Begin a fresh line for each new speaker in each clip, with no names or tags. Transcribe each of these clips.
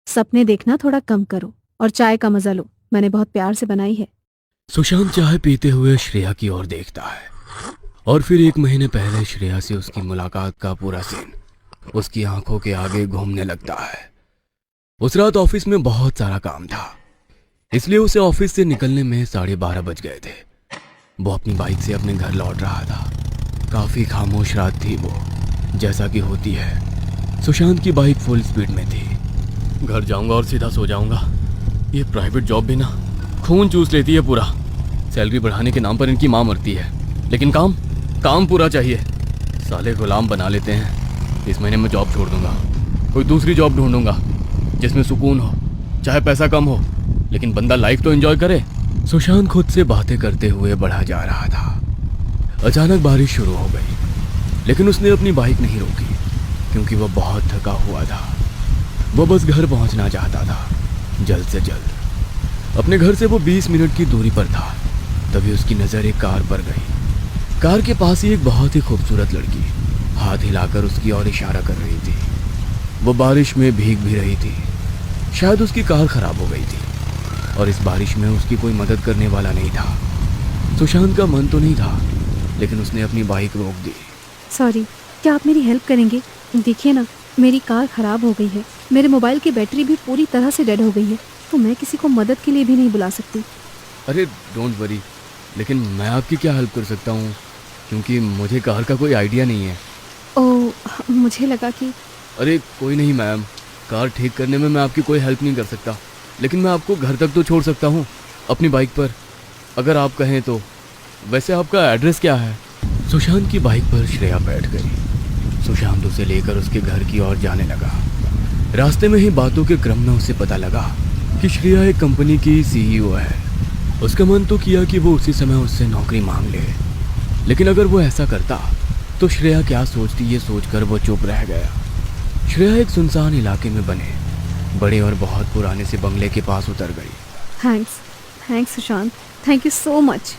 सपने देखना थोड़ा कम करो और चाय का मजा लो, मैंने बहुत प्यार से बनाई है।
सुशांत चाय पीते हुए श्रेया की ओर देखता है और फिर 1 महीने पहले श्रेया से उसकी मुलाकात का पूरा सीन उसकी आंखों के आगे घूमने लगता है। उस रात ऑफिस में बहुत सारा काम था, इसलिए उसे ऑफिस से निकलने में 12:30 बज गए थे। वो अपनी बाइक से अपने घर लौट रहा था। काफी खामोश रात थी वो, जैसा कि होती है। सुशांत की बाइक फुल स्पीड में थी। घर जाऊंगा और सीधा सो जाऊंगा। ये प्राइवेट जॉब भी ना खून चूस लेती है पूरा। सैलरी बढ़ाने के नाम पर इनकी माँ मरती है, लेकिन काम पूरा चाहिए। साले गुलाम बना लेते हैं। इस महीने में जॉब छोड़ दूंगा, कोई दूसरी जॉब ढूंढूंगा जिसमें सुकून हो, चाहे पैसा कम हो, लेकिन बंदा लाइफ तो एंजॉय करे। सुशांत खुद से बातें करते हुए बढ़ा जा रहा था। अचानक बारिश शुरू हो गई, लेकिन उसने अपनी बाइक नहीं रोकी क्योंकि वह बहुत थका हुआ था। वह बस घर पहुंचना चाहता था, जल्द से जल्द। अपने घर से वो 20 मिनट की दूरी पर था, तभी उसकी नज़र एक कार पर गई। कार के पास ही एक बहुत ही खूबसूरत लड़की हाथ हिलाकर उसकी ओर इशारा कर रही थी। वो बारिश में भीग भी रही थी। शायद उसकी कार खराब हो गई थी और इस बारिश में उसकी कोई मदद करने वाला नहीं था। सुशांत का मन तो नहीं था, लेकिन उसने अपनी बाइक रोक दी।
सॉरी, क्या आप मेरी हेल्प करेंगे? देखिए ना, मेरी कार खराब हो गई है, मेरे मोबाइल की बैटरी भी पूरी तरह से डेड हो गई है, तो मैं किसी को मदद के लिए भी नहीं बुला सकती।
अरे डोंट वरी, लेकिन मैं आपकी क्या हेल्प कर सकता हूँ, क्योंकि मुझे कार का कोई आइडिया नहीं है।
ओह, मुझे लगा कि...
अरे कोई नहीं मैम, कार ठीक करने में मैं आपकी कोई हेल्प नहीं कर सकता, लेकिन मैं आपको घर तक तो छोड़ सकता हूँ अपनी बाइक पर, अगर आप कहें तो। वैसे आपका एड्रेस क्या है? सुशांत की बाइक पर श्रेया बैठ गई। सुशांत उसे लेकर उसके घर की ओर जाने लगा। रास्ते में ही बातों के क्रम में उसे पता लगा कि श्रेया एक कंपनी की सीईओ है। उसका मन तो किया कि वो उसी समय उससे नौकरी मांग ले, लेकिन अगर वो ऐसा करता तो श्रेया क्या सोचती, ये सोचकर वो चुप रह गया। श्रेया एक सुनसान इलाके में बने बड़े और बहुत पुराने से बंगले के पास उतर गई।
Thanks Sushant, thank you so much.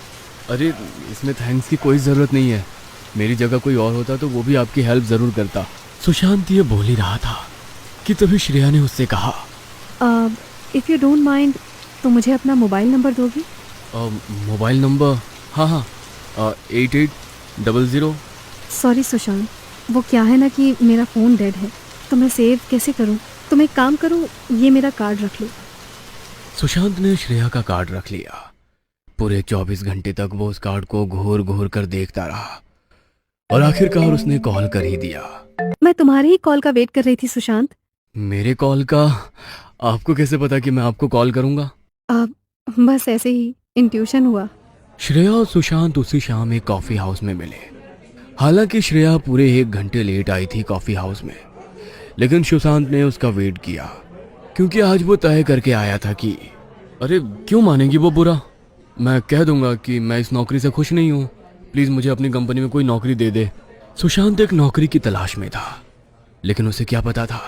अरे इसमें थैंक्स की कोई ज़रूरत नहीं है। मेरी जगह कोई और होता तो वो भी आपकी हेल्प ज़रूर करता। सुशांत ये बोल ही रहा था कि तभी श्रेया ने उससे कहा,
इफ़ यू डोंट माइंड तो मुझे अपना मोबाइल नंबर दोगी?
Mobile number? हाँ, 8800।
सॉरी सुशांत, वो क्या है ना कि मेरा फ़ोन डेड है, तो मैं सेव कैसे करूं? तुम एक काम करो, ये मेरा कार्ड रख लो।
सुशांत ने श्रेया का कार्ड रख लिया। पूरे 24 घंटे तक वो उस कार्ड को घूर घूर कर देखता रहा और आखिरकार उसने कॉल कर ही दिया।
मैं तुम्हारे ही कॉल का वेट कर रही थी सुशांत।
मेरे कॉल का? आपको कैसे पता कि मैं आपको कॉल करूंगा?
बस ऐसे ही इंट्यूशन हुआ।
श्रेया और सुशांत उसी शाम एक कॉफ़ी हाउस में मिले। हालांकि श्रेया पूरे 1 घंटे लेट आई थी कॉफ़ी हाउस में, लेकिन सुशांत ने उसका वेट किया क्योंकि आज वो तय करके आया था कि... अरे क्यों मानेगी वो बुरा? मैं कह दूंगा कि मैं इस नौकरी से खुश नहीं हूँ, प्लीज़ मुझे अपनी कंपनी में कोई नौकरी दे दे। सुशांत एक नौकरी की तलाश में था, लेकिन उसे क्या पता था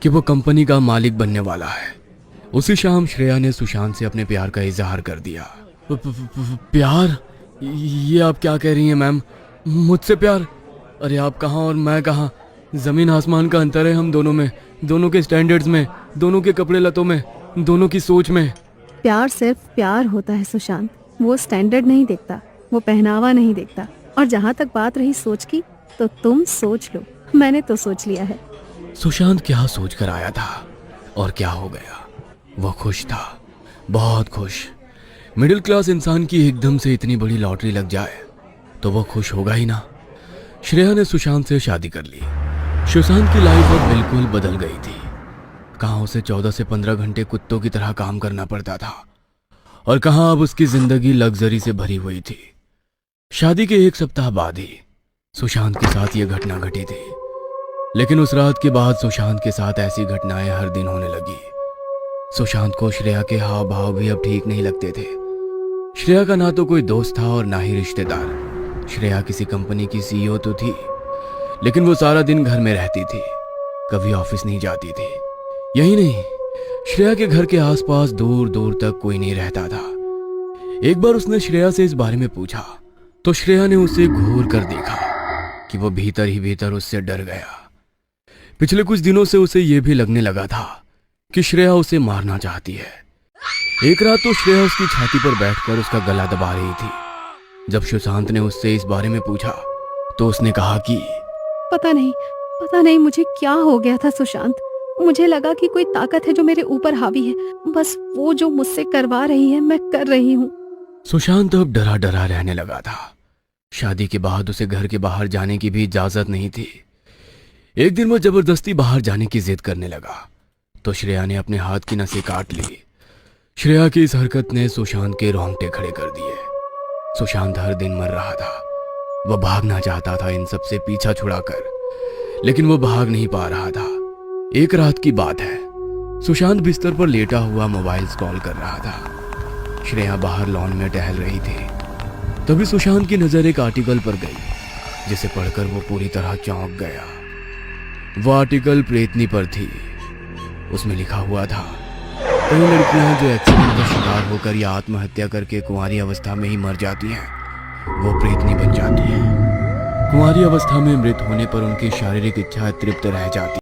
कि वो कंपनी का मालिक बनने वाला है। उसी शाम श्रेया ने सुशांत से अपने प्यार का इजहार कर दिया। प्यार? ये आप क्या कह रही हैं मैम? मुझसे प्यार? अरे आप कहाँ और मैं कहाँ, ज़मीन आसमान का अंतर है हम दोनों में, दोनों के स्टैंडर्ड्स में, दोनों के कपड़े लतों में, दोनों की सोच में।
प्यार सिर्फ प्यार होता है सुशांत, वो स्टैंडर्ड नहीं देखता, वो पहनावा नहीं देखता। और जहाँ तक बात रही सोच की, तो तुम सोच लो, मैंने तो सोच लिया है।
सुशांत क्या सोच कर आया था और क्या हो गया? वो खुश था, बहुत खुश। मिडिल क्लास इंसान की एकदम से इतनी बड़ी लॉटरी लग जाए तो वो खुश होगा ही ना। श्रेया ने सुशांत से शादी कर ली। सुशांत की लाइफ अब बिल्कुल बदल गई थी। कहाँ उसे 14 से 15 घंटे कुत्तों की तरह काम करना पड़ता था और कहाँ अब उसकी जिंदगी लग्जरी से भरी हुई थी। शादी के 1 सप्ताह बाद ही सुशांत के साथ ये घटना घटी थी, लेकिन उस रात के बाद सुशांत के साथ ऐसी घटनाएं हर दिन होने लगी। सुशांत को श्रेया के हाव भाव भी अब ठीक नहीं लगते थे। श्रेया का ना तो कोई दोस्त था और ना ही रिश्तेदार। श्रेया किसी कंपनी की सीईओ तो थी, लेकिन वो सारा दिन घर में रहती थी, कभी ऑफिस नहीं जाती थी। यही नहीं, श्रेया के घर के आसपास दूर दूर तक कोई नहीं रहता था। एक बार उसने श्रेया से इस बारे में पूछा तो श्रेया ने उसे घूर कर देखा कि वो भीतर ही भीतर उससे डर गया। पिछले कुछ दिनों से उसे यह भी लगने लगा था कि श्रेया उसे मारना चाहती है। एक रात तो श्रेया उसकी छाती पर बैठकर उसका गला दबा रही थी। जब सुशांत ने उससे इस बारे में पूछा तो उसने कहा कि
पता नहीं मुझे क्या हो गया था सुशांत। मुझे लगा कि कोई ताकत है जो मेरे ऊपर हावी है, बस वो जो मुझसे करवा रही है मैं कर रही हूँ।
सुशांत अब डरा डरा रहने लगा था। शादी के बाद उसे घर के बाहर जाने की भी इजाजत नहीं थी। एक दिन वो जबरदस्ती बाहर जाने की जिद करने लगा तो श्रेया ने अपने हाथ की नसें काट ली। श्रेया की इस हरकत ने सुशांत के रोंगटे खड़े कर दिए। सुशांत हर दिन मर रहा था। वह भागना चाहता था इन सब से पीछा छुड़ाकर, लेकिन वो भाग नहीं पा रहा था। एक रात की बात है, सुशांत बिस्तर पर लेटा हुआ मोबाइल स्क्रॉल कर रहा था। श्रेया बाहर लॉन में टहल रही थी। तभी सुशांत की नजर एक आर्टिकल पर गई जिसे पढ़कर वो पूरी तरह चौंक गया। वो आर्टिकल प्रेतनी पर थी। उसमें लिखा हुआ था, कई लड़कियां जो एक्सीडेंट का शिकार होकर या आत्महत्या करके कुंवारी अवस्था में ही मर जाती हैं, वो प्रेतनी बन जाती है। कुंवारी अवस्था में मृत होने पर उनकी शारीरिक इच्छा तृप्त रह जाती